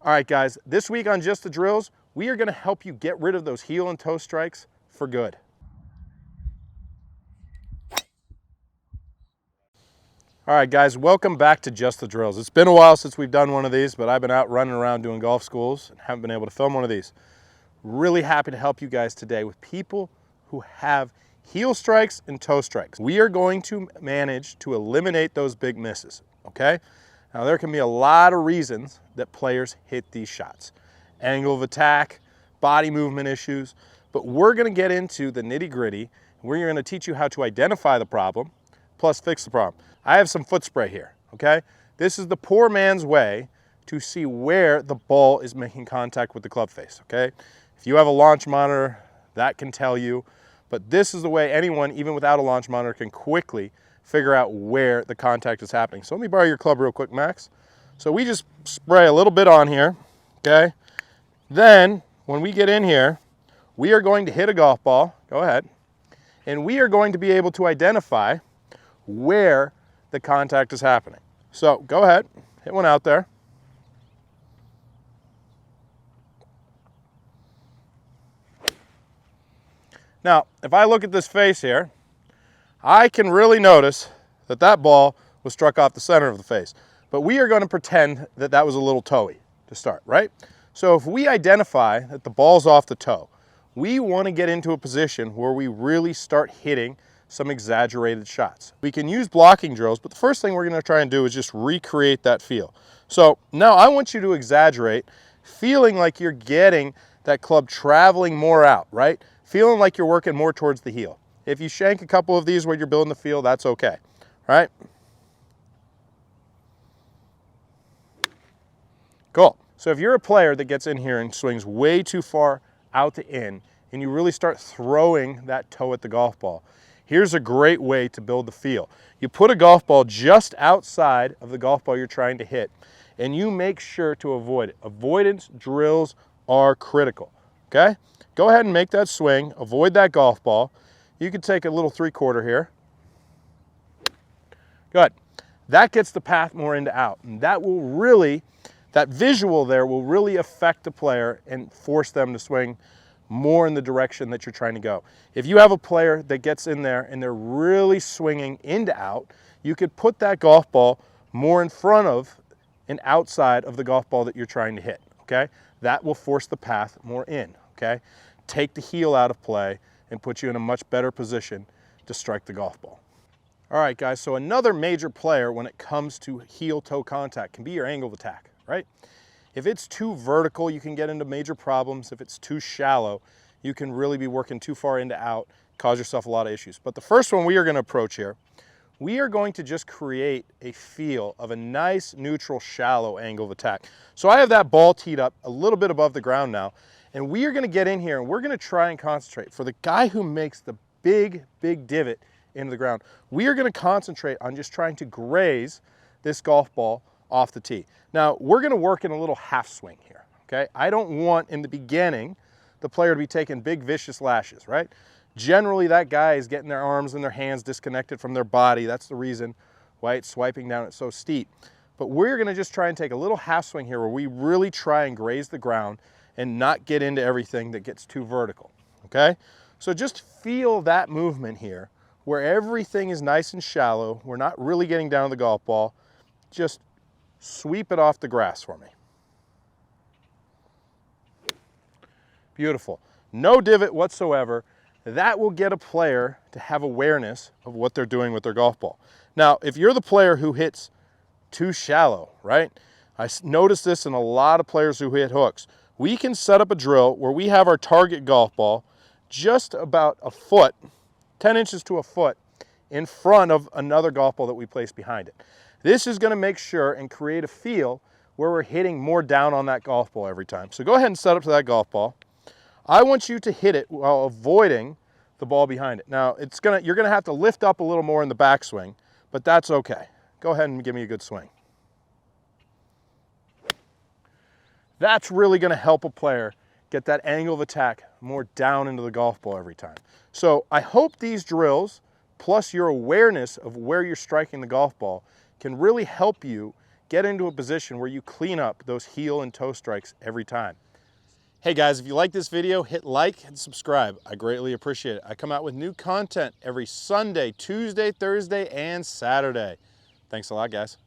All right, guys, this week on Just the Drills, we are going to help you get rid of those heel and toe strikes for good. All right, guys, welcome back to Just the Drills. It's been a while since we've done one of these, but I've been out running around doing golf schools and haven't been able to film one of these. Really happy to help you guys today with people who have heel strikes and toe strikes. We are going to manage to eliminate those big misses, okay? Now, there can be a lot of reasons that players hit these shots. Angle of attack, body movement issues, but we're gonna get into the nitty-gritty. We're gonna teach you how to identify the problem, plus fix the problem. I have some foot spray here, okay? This is the poor man's way to see where the ball is making contact with the club face, okay? If you have a launch monitor, that can tell you, but this is the way anyone, even without a launch monitor, can quickly figure out where the contact is happening. So let me borrow your club real quick, Max. So we just spray a little bit on here, okay? Then, when we get in here, we are going to hit a golf ball, go ahead, and we are going to be able to identify where the contact is happening. So go ahead, hit one out there. Now, if I look at this face here, I can really notice that that ball was struck off the center of the face. But we are going to pretend that that was a little toey to start, right? So if we identify that the ball's off the toe, we want to get into a position where we really start hitting some exaggerated shots. We can use blocking drills, but the first thing we're going to try and do is just recreate that feel. So now I want you to exaggerate, feeling like you're getting that club traveling more out, right? Feeling like you're working more towards the heel. If you shank a couple of these where you're building the feel, that's okay, right? Cool. So if you're a player that gets in here and swings way too far out to in, and you really start throwing that toe at the golf ball, here's a great way to build the feel. You put a golf ball just outside of the golf ball you're trying to hit, and you make sure to avoid it. Avoidance drills are critical, okay? Go ahead and make that swing, avoid that golf ball. You can take a little 3/4 here. Good. That gets the path more into out, and that will really, that visual there will really affect the player and force them to swing more in the direction that you're trying to go. If you have a player that gets in there and they're really swinging into out, you could put that golf ball more in front of and outside of the golf ball that you're trying to hit, okay? That will force the path more in, okay? Take the heel out of play and put you in a much better position to strike the golf ball. All right, guys, so another major player when it comes to heel-toe contact can be your angle of attack, right? If it's too vertical, you can get into major problems. If it's too shallow, you can really be working too far into out, cause yourself a lot of issues. But the first one we are gonna approach here, we are going to just create a feel of a nice, neutral, shallow angle of attack. So I have that ball teed up a little bit above the ground now, and we are gonna get in here and we're gonna try and concentrate. For the guy who makes the big, big divot into the ground, we are gonna concentrate on just trying to graze this golf ball off the tee. Now, we're gonna work in a little half swing here, okay? I don't want, in the beginning, the player to be taking big, vicious lashes, right? Generally, that guy is getting their arms and their hands disconnected from their body. That's the reason why it's swiping down it so steep. But we're gonna just try and take a little half swing here where we really try and graze the ground and not get into everything that gets too vertical, okay? So just feel that movement here where everything is nice and shallow. We're not really getting down to the golf ball. Just sweep it off the grass for me. Beautiful. No divot whatsoever. That will get a player to have awareness of what they're doing with their golf ball. Now, if you're the player who hits too shallow, right? I noticed this in a lot of players who hit hooks. We can set up a drill where we have our target golf ball just about a foot, 10 inches to a foot, in front of another golf ball that we place behind it. This is going to make sure and create a feel where we're hitting more down on that golf ball every time. So go ahead and set up to that golf ball. I want you to hit it while avoiding the ball behind it. Now, you're going to have to lift up a little more in the backswing, but that's okay. Go ahead and give me a good swing. That's really going to help a player get that angle of attack more down into the golf ball every time. So I hope these drills, plus your awareness of where you're striking the golf ball, can really help you get into a position where you clean up those heel and toe strikes every time. Hey guys, if you like this video, hit like and subscribe. I greatly appreciate it. I come out with new content every Sunday, Tuesday, Thursday, and Saturday. Thanks a lot, guys.